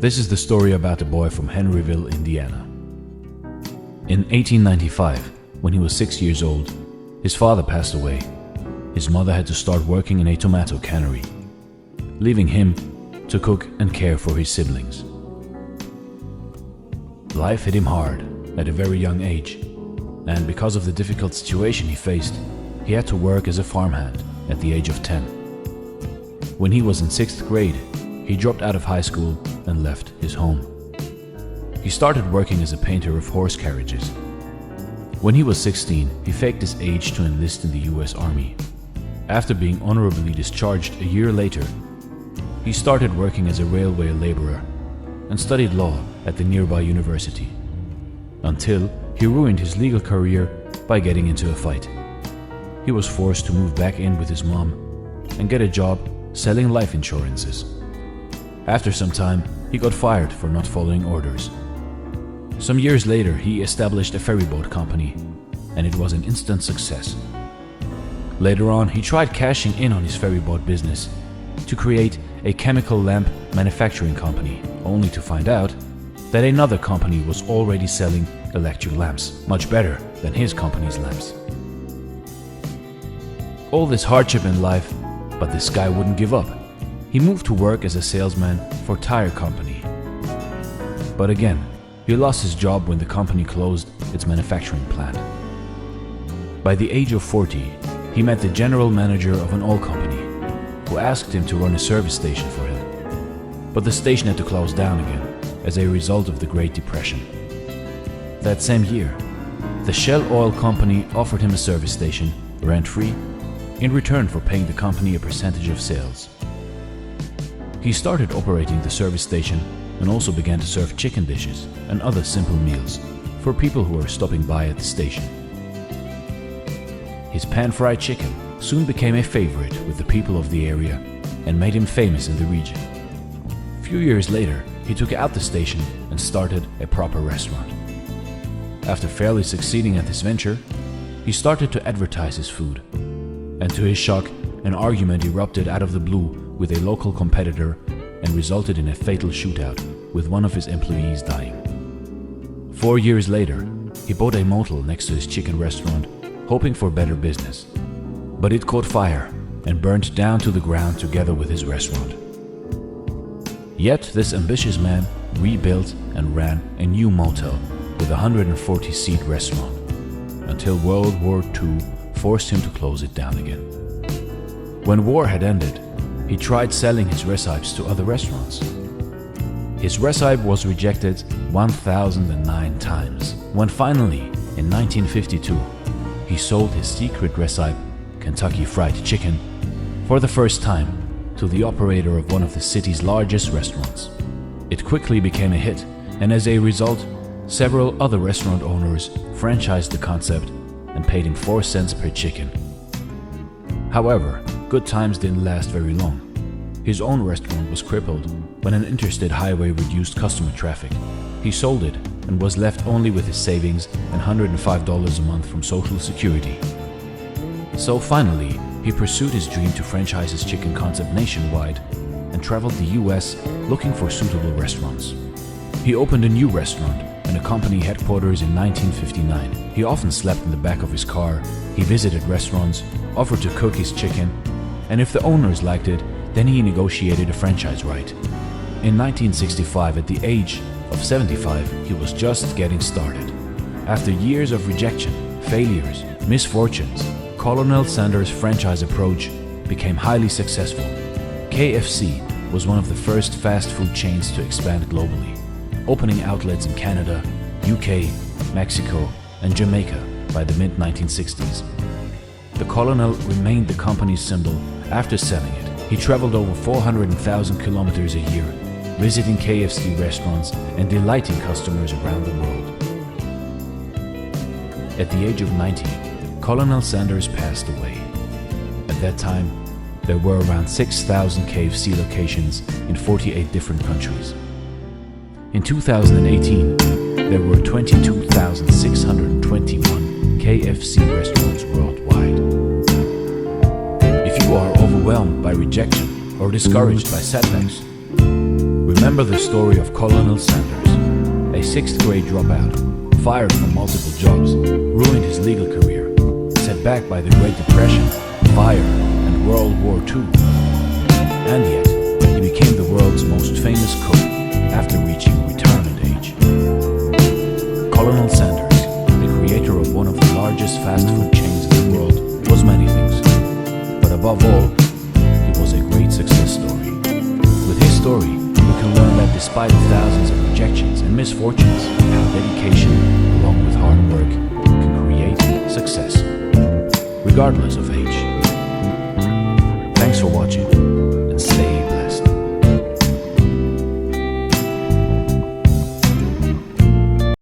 This is the story about a boy from Henryville, Indiana. In 1895, when he was 6 years old, his father passed away. His mother had to start working in a tomato cannery, leaving him to cook and care for his siblings. Life hit him hard at a very young age, and because of the difficult situation he faced, he had to work as a farmhand at the age of 10. When he was in 6th grade, he dropped out of high school and left his home. He started working as a painter of horse carriages. When he was 16, he faked his age to enlist in the US Army. After being honorably discharged a year later, he started working as a railway laborer and studied law at the nearby university, until he ruined his legal career by getting into a fight. He was forced to move back in with his mom and get a job selling life insurances. After some time, he got fired for not following orders. Some years later, he established a ferryboat company, and it was an instant success. Later on, he tried cashing in on his ferryboat business to create a chemical lamp manufacturing company, only to find out that another company was already selling electric lamps, much better than his company's lamps. All this hardship in life, but this guy wouldn't give up. He moved to work as a salesman for a tire company. But again, he lost his job when the company closed its manufacturing plant. By the age of 40, he met the general manager of an oil company, who asked him to run a service station for him. But the station had to close down again as a result of the Great Depression. That same year, the Shell Oil Company offered him a service station, rent-free, in return for paying the company a percentage of sales. He started operating the service station and also began to serve chicken dishes and other simple meals for people who were stopping by at the station. His pan-fried chicken soon became a favorite with the people of the area and made him famous in the region. A few years later, he took out the station and started a proper restaurant. After fairly succeeding at this venture, he started to advertise his food, and to his shock, an argument erupted out of the blue with a local competitor and resulted in a fatal shootout, with one of his employees dying. 4 years later, he bought a motel next to his chicken restaurant, hoping for better business. But it caught fire and burned down to the ground together with his restaurant. Yet this ambitious man rebuilt and ran a new motel with a 140-seat restaurant, until World War II forced him to close it down again. When war had ended, he tried selling his recipes to other restaurants. His recipe was rejected 1,009 times, when finally, in 1952, he sold his secret recipe, Kentucky Fried Chicken, for the first time to the operator of one of the city's largest restaurants. It quickly became a hit, and as a result, several other restaurant owners franchised the concept and paid him 4 cents per chicken. However, good times didn't last very long. His own restaurant was crippled when an interstate highway reduced customer traffic. He sold it and was left only with his savings and $105 a month from Social Security. So finally, he pursued his dream to franchise his chicken concept nationwide and traveled the US looking for suitable restaurants. He opened a new restaurant and a company headquarters in 1959. He often slept in the back of his car. He visited restaurants, offered to cook his chicken, and if the owners liked it, then he negotiated a franchise right. In 1965, at the age of 75, he was just getting started. After years of rejection, failures, misfortunes, Colonel Sanders' franchise approach became highly successful. KFC was one of the first fast food chains to expand globally, opening outlets in Canada, UK, Mexico, and Jamaica by the mid-1960s. The Colonel remained the company's symbol after selling it. He traveled over 400,000 kilometers a year, visiting KFC restaurants and delighting customers around the world. At the age of 90, Colonel Sanders passed away. At that time, there were around 6,000 KFC locations in 48 different countries. In 2018, there were 22,621 KFC restaurants worldwide. If you are overwhelmed by rejection or discouraged by setbacks, remember remember the story of Colonel Sanders, a 6th grade dropout, fired from multiple jobs, ruined his legal career, set back by the Great Depression, fire, and World War II. And yet, he became the world's most famous cook after reaching retirement age. Colonel Sanders, the creator of one of the largest fast food chains in the world, was many things. But above all, he was a great success story. With his story, we can learn that despite thousands of rejections and misfortunes, how dedication, along with hard work, can create success, regardless of age. Thanks for watching.